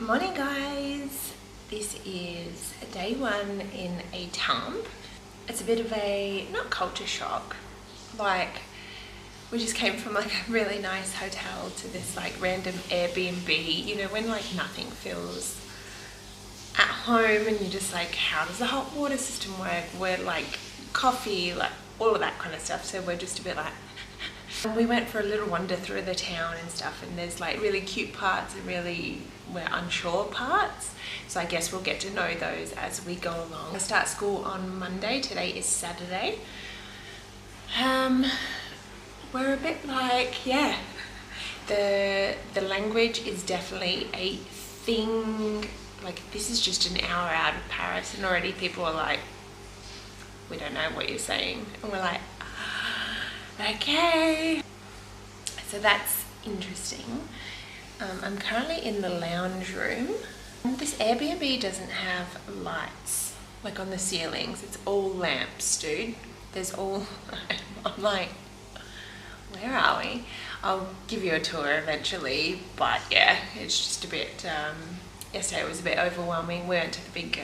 Morning guys, this is day one in a camp. It's a bit of a, not culture shock, like we just came from like a really nice hotel to this like random Airbnb, you know, when like nothing feels at home and you're just like, how does the hot water system work? We're like coffee, like all of that kind of stuff. So we're just a bit like, and we went for a little wander through the town and stuff, and there's like really cute parts and really we're unsure parts. So I guess we'll get to know those as we go along. I start school on Monday, today is Saturday. We're a bit like, yeah, the language is definitely a thing. Like this is just an hour out of Paris and already people are like, we don't know what you're saying. And we're like, okay. So that's interesting. I'm currently in the lounge room. This Airbnb doesn't have lights like on the ceilings. It's all lamps, dude. There's all, I'm like, where are we? I'll give you a tour eventually, but yeah, it's just a bit, yesterday was a bit overwhelming. We went to the big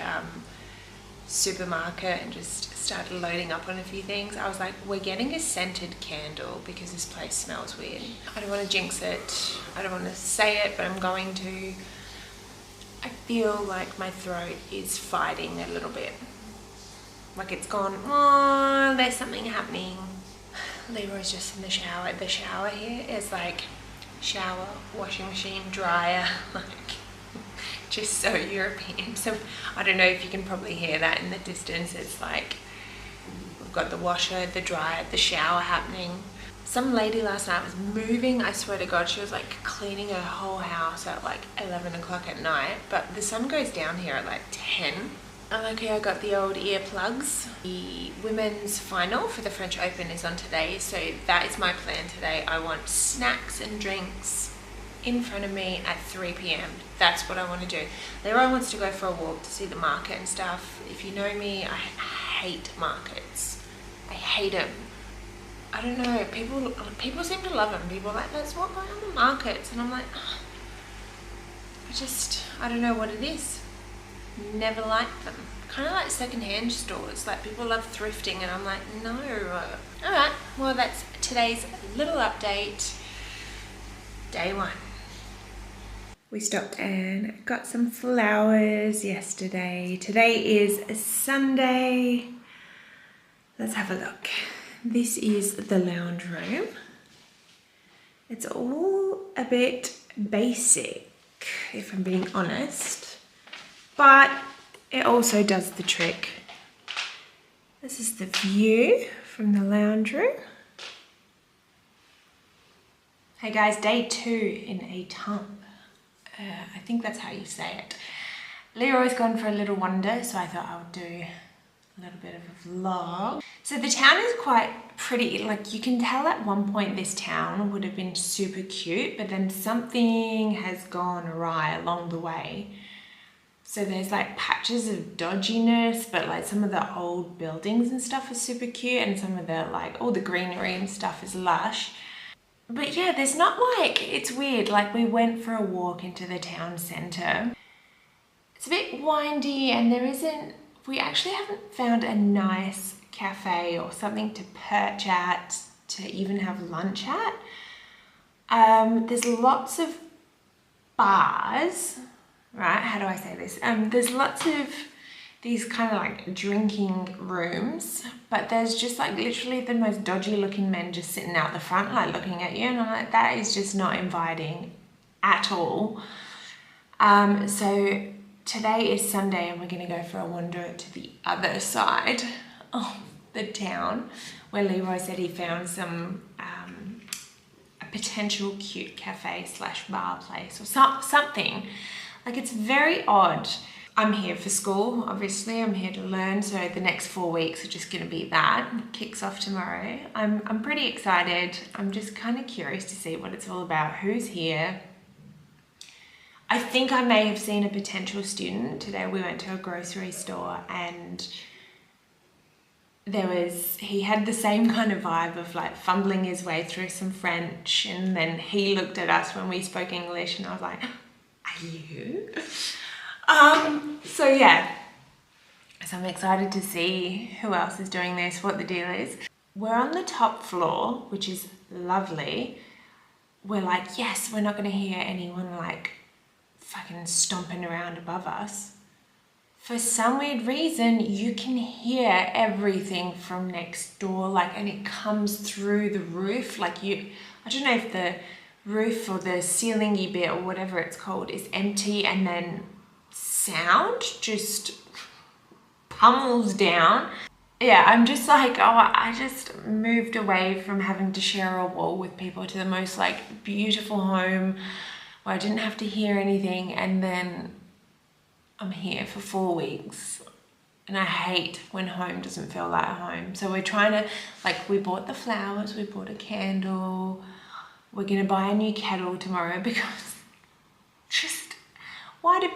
supermarket and just started loading up on a few things. I was like, we're getting a scented candle because this place smells weird. I don't want to jinx it. I don't want to say it, but I'm going to. I feel like my throat is fighting a little bit. Like it's gone, oh, there's something happening. Leroy's just in the shower. The shower here is like shower, washing machine, dryer, like just so European. So I don't know if you can probably hear that in the distance. It's like we've got the washer, the dryer, the shower happening. Some lady last night was moving. I swear to God, she was like cleaning her whole house at like 11 o'clock at night. But the sun goes down here at like 10. And okay, I got the old earplugs. The women's final for the French Open is on today. So that is my plan today. I want snacks and drinks in front of me at 3 p.m. That's what I want to do. Leroy wants to go for a walk to see the market and stuff. If you know me, I hate markets. I hate them. I don't know, people seem to love them. People are like, let's walk around the markets. And I'm like, oh, I don't know what it is. Never liked them. Kind of like secondhand stores. Like people love thrifting and I'm like, no. Alright, well that's today's little update. Day one. We stopped and got some flowers yesterday. Today is Sunday. Let's have a look. This is the lounge room. It's all a bit basic, if I'm being honest, but it also does the trick. This is the view from the lounge room. Hey guys, day 2 in a camp. I think that's how you say it. Leroy's gone for a little wander, so I thought I would do a little bit of a vlog. So the town is quite pretty. Like you can tell at one point this town would have been super cute, but then something has gone awry along the way. So there's like patches of dodginess, but like some of the old buildings and stuff are super cute, and some of the like all the greenery and stuff is lush. But yeah, there's not like, it's weird. Like we went for a walk into the town centre. It's a bit windy and we actually haven't found a nice cafe or something to perch at, to even have lunch at. There's lots of bars, right? How do I say this? There's lots of these kind of like drinking rooms, but there's just like literally the most dodgy looking men just sitting out the front, like looking at you. And I'm like, that is just not inviting at all. So today is Sunday and we're gonna go for a wander to the other side of the town where Leroy said he found some, a potential cute cafe / bar place or something. Like it's very odd. I'm here for school, obviously. I'm here to learn. So the next 4 weeks are just gonna be that. It kicks off tomorrow. I'm pretty excited. I'm just kind of curious to see what it's all about, who's here. I think I may have seen a potential student. Today we went to a grocery store and he had the same kind of vibe of like fumbling his way through some French, and then he looked at us when we spoke English and I was like, I you. So yeah, so I'm excited to see who else is doing this, what the deal is. We're on the top floor, which is lovely. We're like, yes, we're not gonna hear anyone like fucking stomping around above us. For some weird reason, you can hear everything from next door, like, and it comes through the roof. Like I don't know if the roof or the ceilingy bit or whatever it's called is empty, and then sound just pummels down. Yeah, I'm just like, oh, I just moved away from having to share a wall with people to the most like beautiful home where I didn't have to hear anything, and then I'm here for 4 weeks and I hate when home doesn't feel like home. So we're trying to, like, we bought the flowers, we bought a candle, we're gonna buy a new kettle tomorrow because just, why do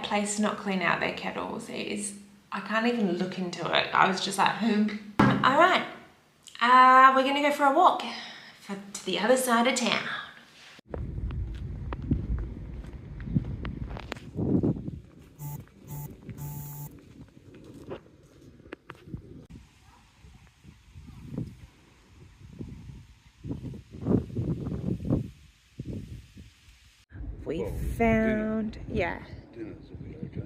places not clean out their kettles? I can't even look into it. I was just like, all right, we're gonna go for a walk to the other side of town. We found, yeah. Dinners will be okay.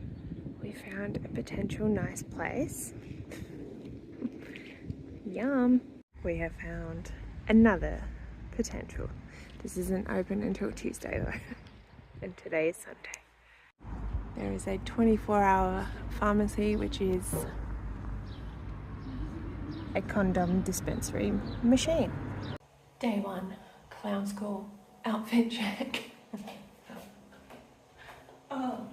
We found a potential nice place. Yum. We have found another potential. This isn't open until Tuesday though. And today is Sunday. There is a 24-hour pharmacy, which is a condom dispensary machine. Day 1, clown school, outfit check. Oh.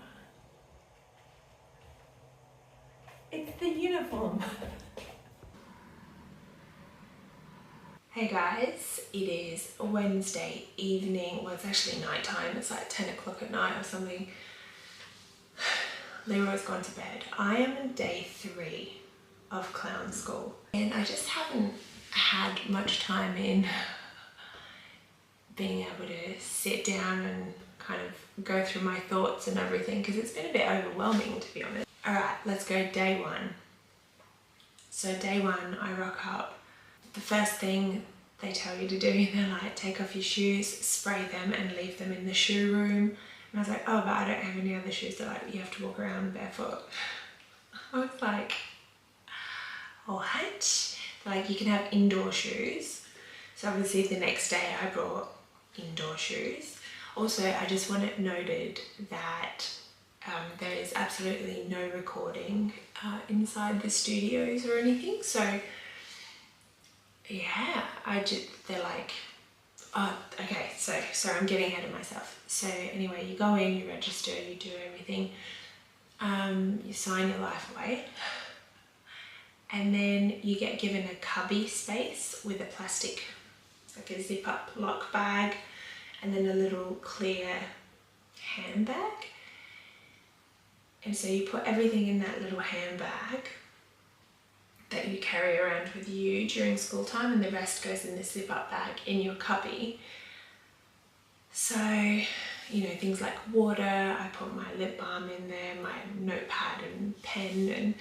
It's the uniform. Hey guys, it is Wednesday evening. Well, it's actually night time. It's like 10 o'clock at night or something. Leroy's gone to bed. I am on day 3 of clown school, and I just haven't had much time in being able to sit down and kind of go through my thoughts and everything, because it's been a bit overwhelming, to be honest. All right, let's go day 1. So day 1, I rock up. The first thing they tell you to do, they're like, take off your shoes, spray them and leave them in the shoe room. And I was like, oh, but I don't have any other shoes. They're like, you have to walk around barefoot. I was like, what? They're like, you can have indoor shoes. So obviously the next day I brought indoor shoes. Also, I just want it noted that there is absolutely no recording inside the studios or anything. So yeah, they're like, oh, okay, so I'm getting ahead of myself. So anyway, you go in, you register, you do everything, you sign your life away, and then you get given a cubby space with a plastic, like a zip up lock bag, and then a little clear handbag. And so you put everything in that little handbag that you carry around with you during school time, and the rest goes in the zip up bag in your cubby. So, you know, things like water, I put my lip balm in there, my notepad and pen, and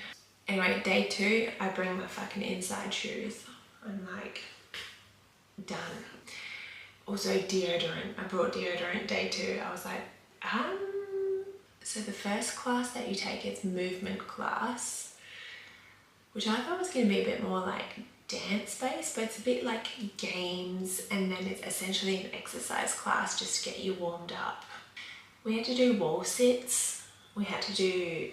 anyway, day 2, I bring my fucking inside shoes. I'm like, done. Also deodorant, I brought deodorant day 2. I was like, so the first class that you take is movement class, which I thought was going to be a bit more like dance based, but it's a bit like games, and then it's essentially an exercise class just to get you warmed up. We had to do wall sits, we had to do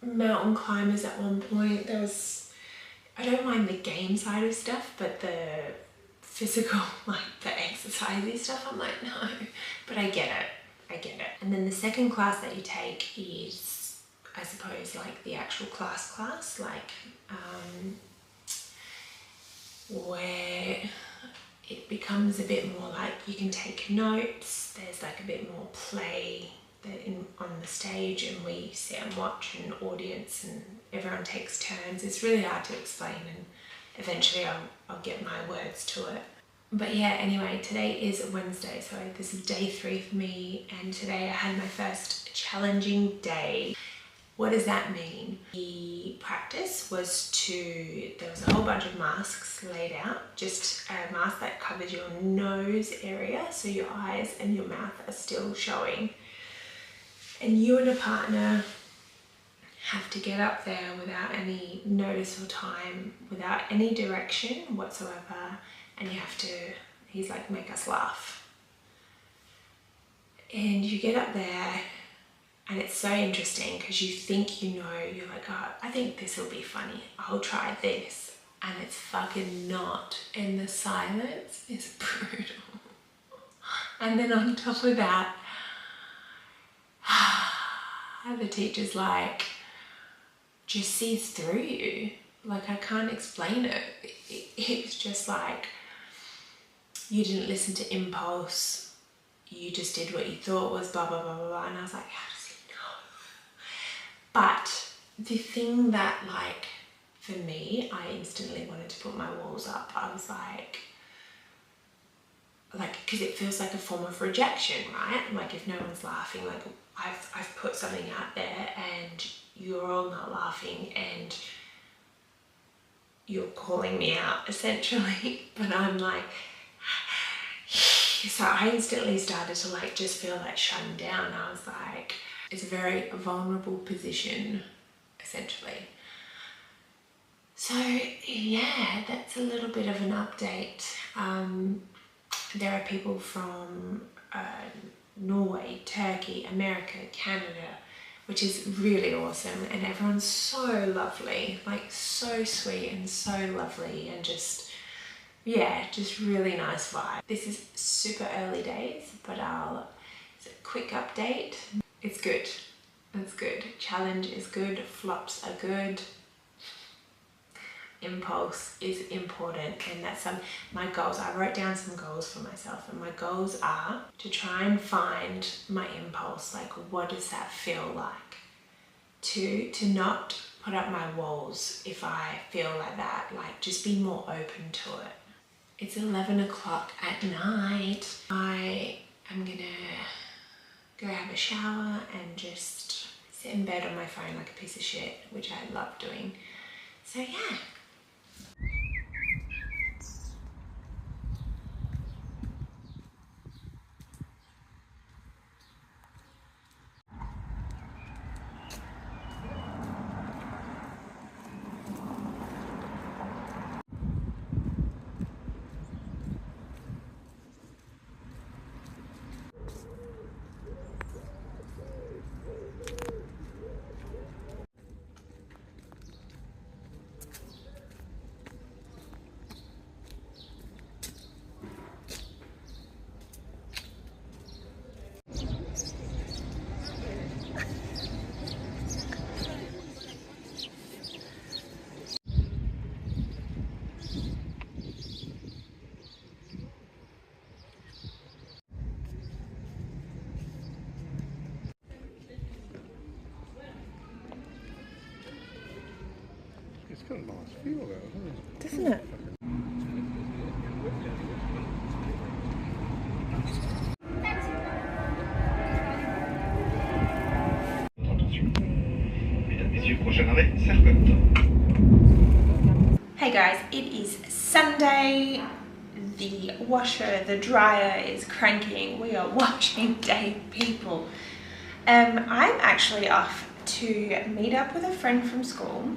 mountain climbers at one point. I don't mind the game side of stuff, but the physical, like the exercisey stuff, I'm like, no, but I get it. And then the second class that you take is, I suppose, like the actual class, like where it becomes a bit more like you can take notes, there's like a bit more play on the stage, and we sit and watch an audience and everyone takes turns. It's really hard to explain, and eventually I'll get my words to it. But yeah, anyway, today is Wednesday, so this is day 3 for me, and today I had my first challenging day. What does that mean? The practice was there was a whole bunch of masks laid out, just a mask that covers your nose area, so your eyes and your mouth are still showing. And you and a partner have to get up there without any notice or time, without any direction whatsoever, and you have to, he's like, make us laugh. And you get up there, and it's so interesting because you think you know, you're like, oh, I think this will be funny, I'll try this, and it's fucking not, and the silence is brutal. And then on top of that, the teacher's like, just sees through you. Like, I can't explain it. It was just like, you didn't listen to impulse, you just did what you thought was blah blah blah blah blah. And I was like, how does he know? But the thing that, like, for me, I instantly wanted to put my walls up. I was like, because it feels like a form of rejection, right? Like, if no one's laughing, like, I've put something out there and you're all not laughing and you're calling me out essentially. But I'm like, so I instantly started to, like, just feel like shutting down. I was like, it's a very vulnerable position essentially. So yeah, that's a little bit of an update. There are people from Norway, Turkey, America, Canada, which is really awesome, and everyone's so lovely, like so sweet and so lovely, and just, yeah, just really nice vibe. This is super early days, but it's a quick update. It's good. It's good. Challenge is good. Flops are good. Impulse is important, and that's my goals. I wrote down some goals for myself, and my goals are to try and find my impulse. Like, what does that feel like? To not put up my walls if I feel like that. Like, just be more open to it. It's 11 o'clock at night. I am gonna go have a shower and just sit in bed on my phone like a piece of shit, which I love doing. So yeah. It's got a nice feel though, Doesn't it? Hey guys, it is Sunday. The washer, the dryer is cranking. We are washing day people. I'm actually off to meet up with a friend from school.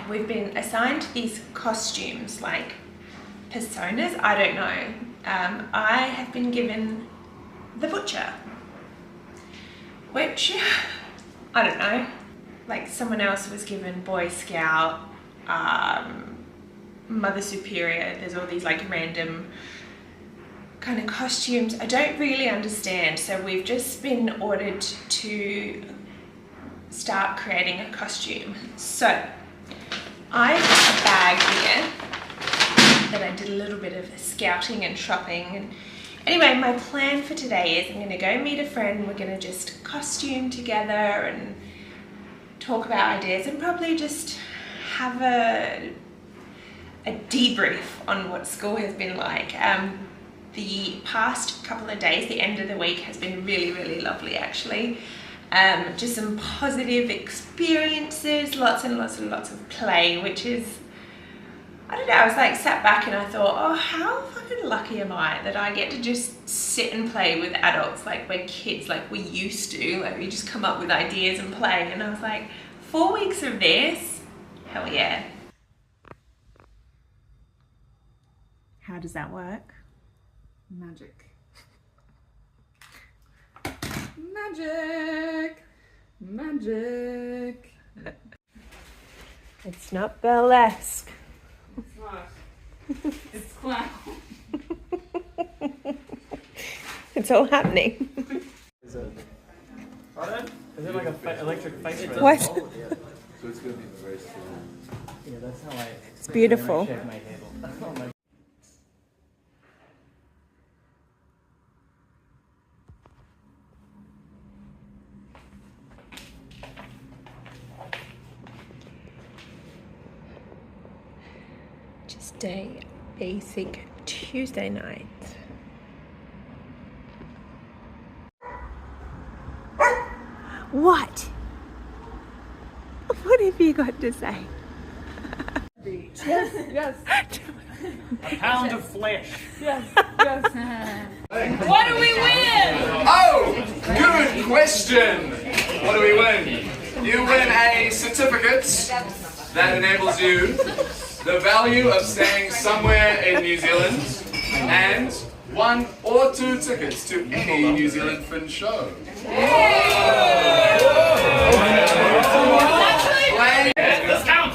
We've been assigned these costumes, like personas, I don't know. I have been given the butcher, which, I don't know, like someone else was given Boy Scout, Mother Superior. There's all these like random kind of costumes. I don't really understand, so we've just been ordered to start creating a costume. So I have a bag here that I did a little bit of scouting and shopping. And anyway, my plan for today is I'm going to go meet a friend. We're going to just costume together and talk about ideas, and probably just have a debrief on what school has been like. The past couple of days, the end of the week has been really, really lovely actually. Just some positive experiences, lots and lots and lots of play, which is, I don't know, I was like sat back and I thought, oh, how fucking lucky am I that I get to just sit and play with adults like we're kids, like we used to, like we just come up with ideas and play. And I was like, 4 weeks of this, hell yeah. How does that work? Magic. Magic. Magic. It's not burlesque. It's not. It's clown. It's all happening. Is it like a electric face ring? What? So it's going to be very slow. Yeah, that's how I. It's beautiful. Shave my head. Oh my. Just a basic Tuesday night. What? What have you got to say? Yes, yes, A pound of flesh. yes, yes. What do we win? Oh, good question. What do we win? You win a certificate that enables you the value of staying somewhere in New Zealand and 1 or 2 tickets to any New Zealand Fringe show.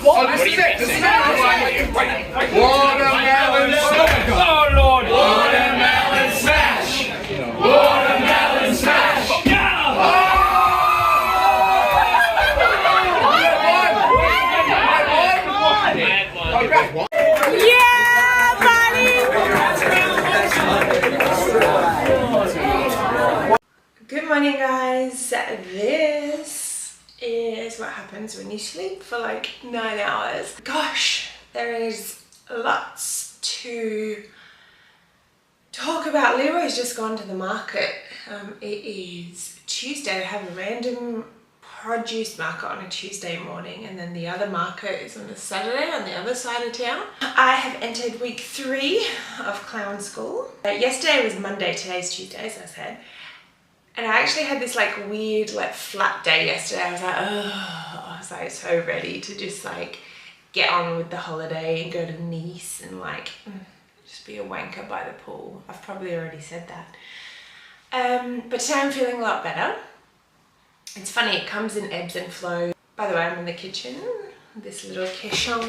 Oh, this is it. This is it. Watermelon smash. Oh, Lord. Watermelon smash. Watermelon smash. Yeah, buddy! Good morning, guys. This is what happens when you sleep for like 9 hours. Gosh, there is lots to talk about. Leroy's just gone to the market. It is Tuesday. They have a random produce market on a Tuesday morning, and then the other market is on a Saturday on the other side of town. I have entered week 3 of clown school. Yesterday was Monday, today's Tuesday, as I said. And I actually had this like weird like flat day yesterday. I was like, oh, I was like so ready to just like get on with the holiday and go to Nice and like just be a wanker by the pool. I've probably already said that. But today I'm feeling a lot better. It's funny, it comes in ebbs and flows. By the way, I'm in the kitchen, this little kitchen.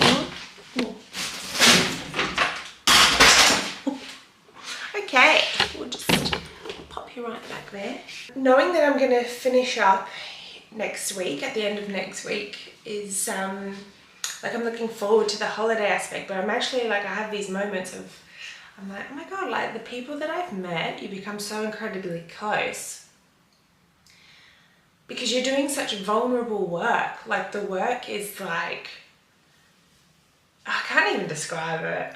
Okay, we'll just pop you right back there. Knowing that I'm gonna finish up next week, at the end of next week, is like I'm looking forward to the holiday aspect, but I'm actually like, I have these moments of, I'm like, oh my God, like the people that I've met, you become so incredibly close. Because you're doing such vulnerable work. Like the work is like, I can't even describe it.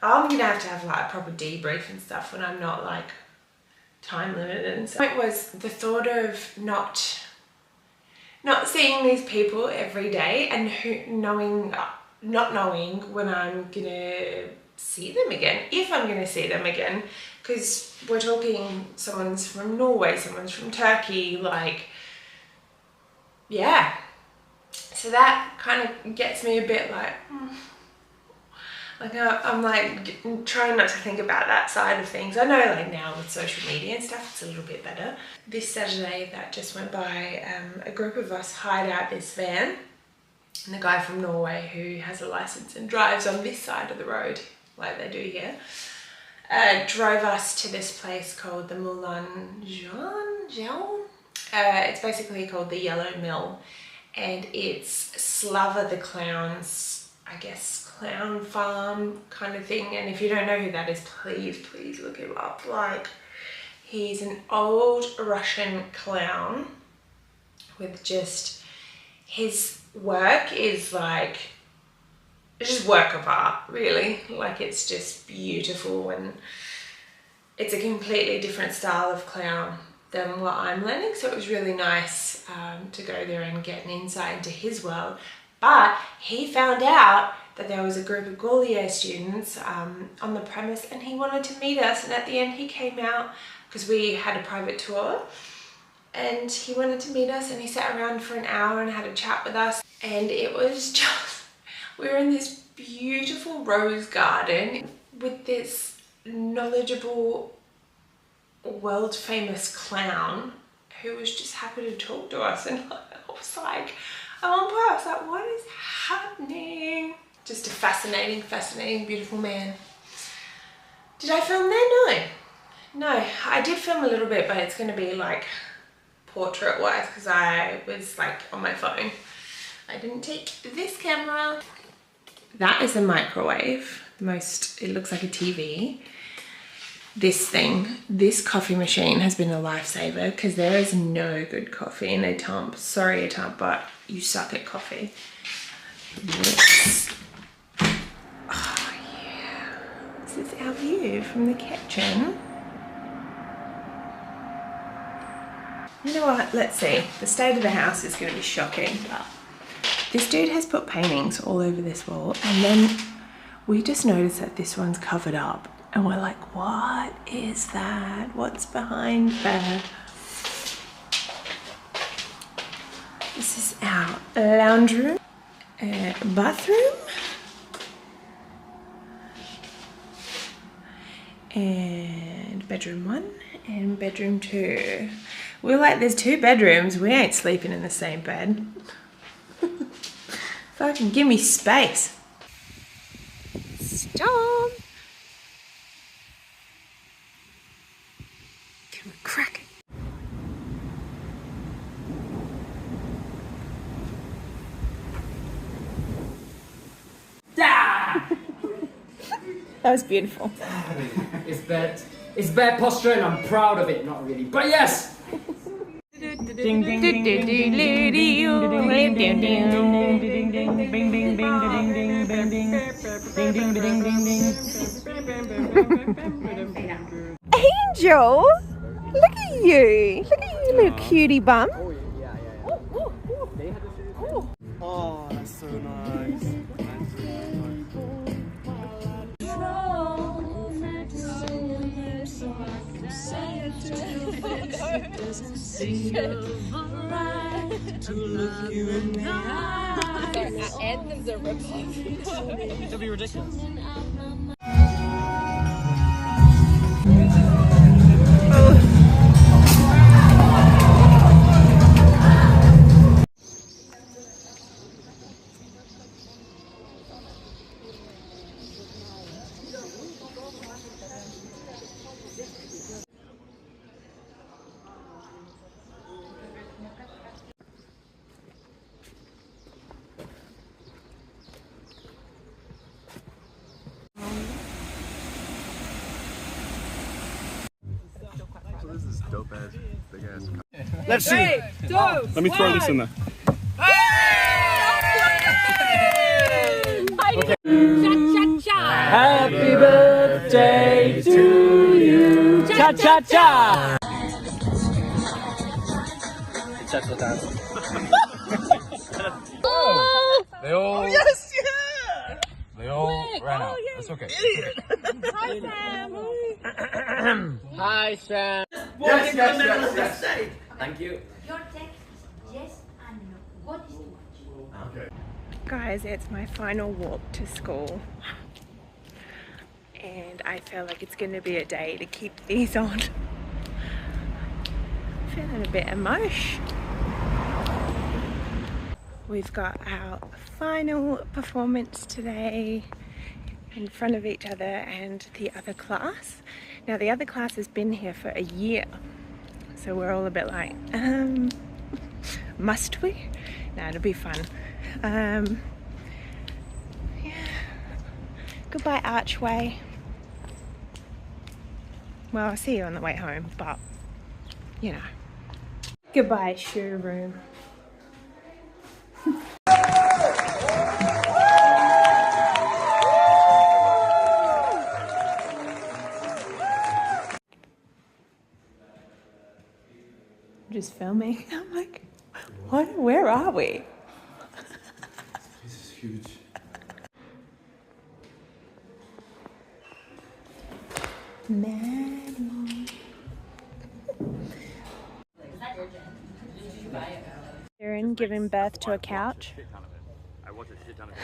I'm gonna have to have like a proper debrief and stuff when I'm not like time limited and stuff. It was the thought of not seeing these people every day and not knowing when I'm gonna see them again, if I'm gonna see them again, because we're talking someone's from Norway, someone's from Turkey, like, yeah, so that kind of gets me a bit like I'm like trying not to think about that side of things. I know like now with social media and stuff it's a little bit better. This Saturday that just went by, a group of us hired out this van, and the guy from Norway who has a license and drives on this side of the road like they do here, drove us to this place called the Moulin Jean. It's basically called the Yellow Mill, and it's Slava the Clown's, I guess, clown farm kind of thing. And if you don't know who that is, please look him up. Like, he's an old Russian clown with just, his work is like just work of art, really. Like, it's just beautiful, and it's a completely different style of clown than what I'm learning, so it was really nice to go there and get an insight into his world. But he found out that there was a group of Gaulier students on the premise, and he wanted to meet us, and at the end he came out because we had a private tour, and he wanted to meet us, and he sat around for an hour and had a chat with us, and it was just, we were in this beautiful rose garden with this knowledgeable world famous clown who was just happy to talk to us, and I was like, at one point I was like, what is happening? Just a fascinating beautiful man. Did I film there? No, I did film a little bit, but it's going to be like portrait wise because I was like on my phone. I didn't take this camera. That is a microwave. It looks like a TV. This coffee machine has been a lifesaver because there is no good coffee in Étampes. Sorry Étampes, but you suck at coffee. This, oh yeah, this is our view from the kitchen. You know what, let's see. The state of the house is going to be shocking, but this dude has put paintings all over this wall, and then we just noticed that this one's covered up. And we're like, what is that? What's behind there? This is our lounge room, bathroom, and bedroom 1 and bedroom 2. We're like, there's 2 bedrooms. We ain't sleeping in the same bed. Fucking give me space. Stop. Crack. That was beautiful. It's bad posture and I'm proud of it. Not really, but yes. Ding ding ding ding ding ding ding ding ding ding. Angel, look at you! Look at you, little cutie bum. Oh, that's so nice. Anthems are ripped. It'll be ridiculous. This is dope ass, big ass. Let's see. 3, 2, Let me throw this in there. Okay. Happy birthday to you. Cha cha cha. They all. Yes, yeah! They all ran out. That's okay. Idiot! Hi, Sam. Hi, Sam. Yes. Thank you. Your text, yes and no. What is too much? Okay. Guys, it's my final walk to school, and I feel like it's going to be a day to keep these on. Feeling a bit emosh. We've got our final performance today in front of each other and the other class. Now the other class has been here for a year, so we're all a bit like, must we? No, it'll be fun. Yeah. Goodbye Archway. Well, I'll see you on the way home, but you know. Goodbye showroom. filming. I'm like, what? Where are we? This is huge. Mad Mom. Erin giving birth to a couch. I watched a shit ton of it.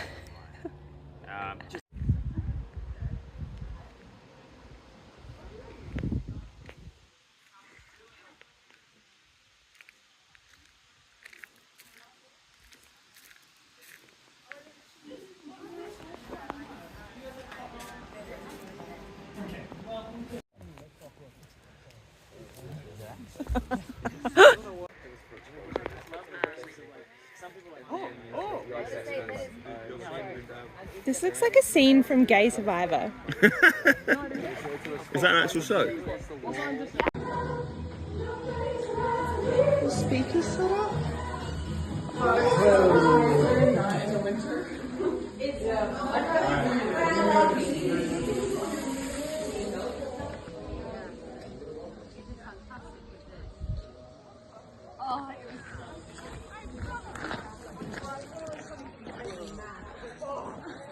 This looks like a scene from Gay Survivor. Is that an actual show? The speaker set up.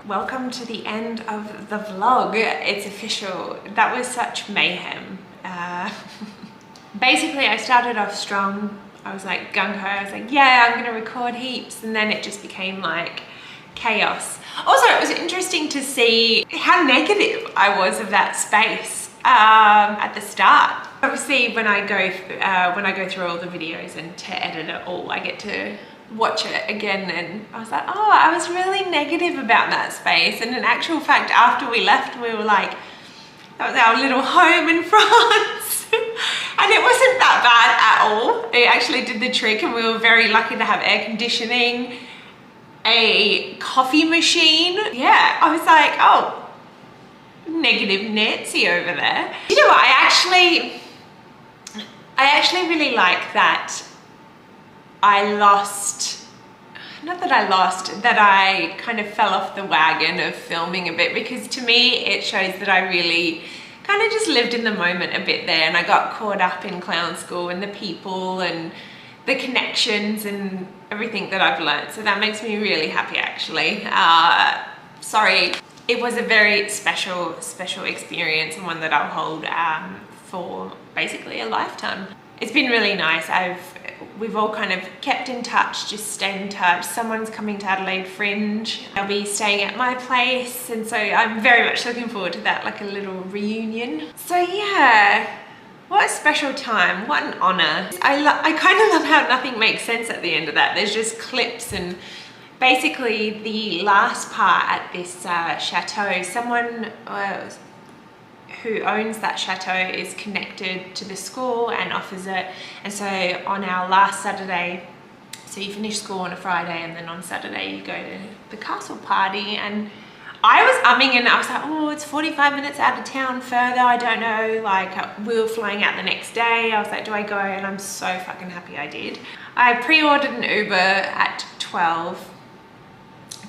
Welcome to the end of the vlog. It's official. That was such mayhem. Basically, I started off strong. I was like gung-ho. I was like, yeah, I'm gonna record heaps. And then it just became like chaos. Also, it was interesting to see how negative I was of that space at the start. Obviously, when I go through all the videos and to edit it all, I get to watch it again, and I was like, oh, I was really negative about that space. And in actual fact, after we left, we were like, that was our little home in France. And it wasn't that bad at all. It actually did the trick, and we were very lucky to have air conditioning, a coffee machine. Yeah, I was like, oh, negative Nancy over there. You know what, I actually really like that that I kind of fell off the wagon of filming a bit, because to me it shows that I really kind of just lived in the moment a bit there, and I got caught up in clown school and the people and the connections and everything that I've learned. So that makes me really happy, actually. Sorry, it was a very special experience, and one that I'll hold for basically a lifetime. It's been really nice. We've all kind of kept in touch, just stayed in touch. Someone's coming to Adelaide Fringe. They'll be staying at my place, and so I'm very much looking forward to that, like a little reunion. So yeah, what a special time, what an honor. I kind of love how nothing makes sense at the end of that. There's just clips, and basically the last part at this chateau, someone who owns that chateau is connected to the school and offers it. And so on our last Saturday, so you finish school on a Friday, and then on Saturday you go to the castle party. And I was umming, and I was like, oh, it's 45 minutes out of town further, I don't know, like we were flying out the next day. I was like, do I go? And I'm so fucking happy I did. I pre-ordered an Uber at 12,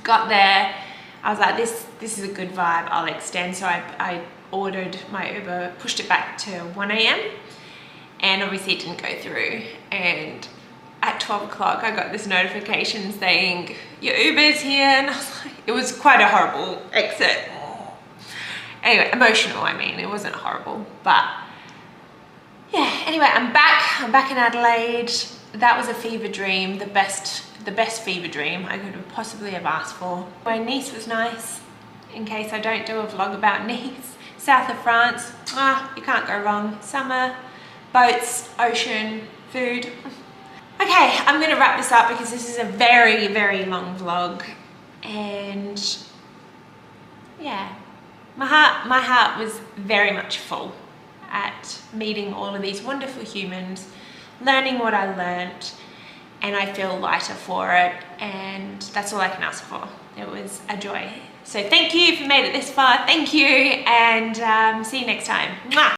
got there, I was like, this is a good vibe, I'll extend. So I ordered my Uber, pushed it back to 1 AM, and obviously it didn't go through. And at 12 o'clock I got this notification saying your Uber's here, and I was like, it was quite a horrible exit. Anyway, emotional, I mean, it wasn't horrible, but yeah. Anyway, I'm back in Adelaide. That was a fever dream, the best fever dream I could have possibly have asked for. My Nice was nice, in case I don't do a vlog about Nice. South of France, you can't go wrong. Summer, boats, ocean, food. Okay, I'm gonna wrap this up because this is a very, very long vlog. And yeah, my heart was very much full at meeting all of these wonderful humans, learning what I learned, and I feel lighter for it, and that's all I can ask for. It was a joy. So thank you if you made it this far. Thank you, and see you next time. Mwah!